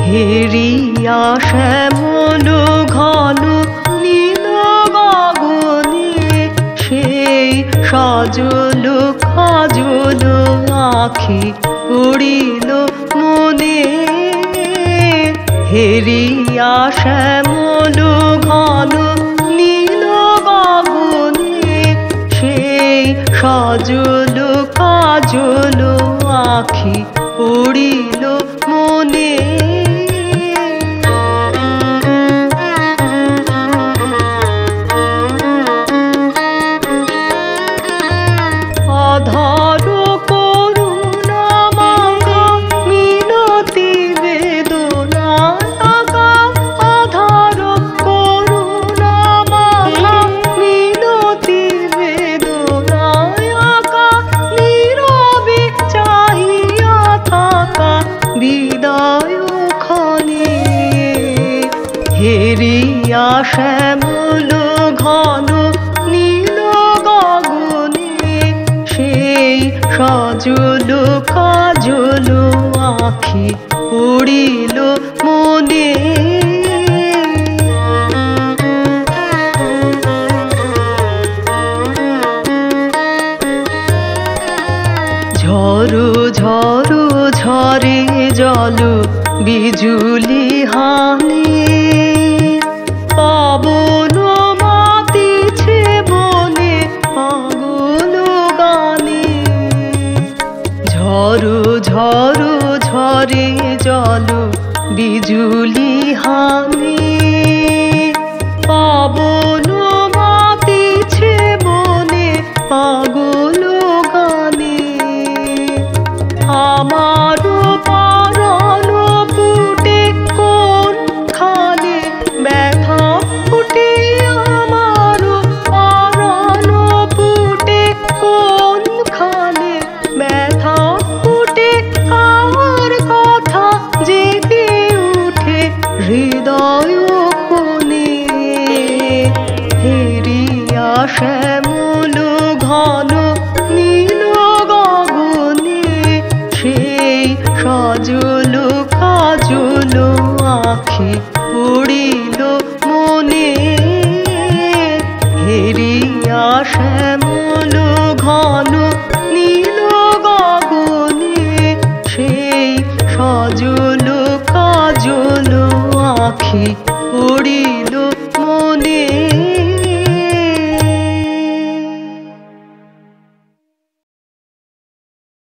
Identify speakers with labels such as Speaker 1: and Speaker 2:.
Speaker 1: হেরিয়া শ্যামল ঘন নীল গগনে সেই সজল কাজল আখি পড়িল মনে। হেরিয়া শ্যামল ঘন নীল গগনে সেই সজল কাজল আখি পড়িল মনে। অধর করুণা মাখা মিনতি বেদনায় আঁকা, অধর করুণা মাখা মিনতি বেদনায় আঁকা, নীরবে চাহিয়া থাকা বিদায় ক্ষণে। হেরিয়া শ্যামল ঘন নীল গগনে সেই সজল কাজল আখি পড়িল মনে। ঝড়ো ঝড়ো ঝরে জল বিজুলি হানি, পবন মাতিছে বনে পাগল গানে। ঝড়ো ঝড়ো ঝরে জল বিজুলি হানি, পবন মাতিছে বনে পাগল গানে। আমার পরাণ ফুটে কোনখানে ব্যথা ফুটে, আমার পরাণ ফুটে কোনখানে ব্যথা ফুটে, কার কথা জেগে উঠে হৃদয় কোণে। হেরিয়া শ্যামল ঘন নীল গগনে সেই সজল কাজল আখি পড়িল মনে। হেরিয়া শ্যামল ঘন নীল গগনে সেই সজল কাজল আখি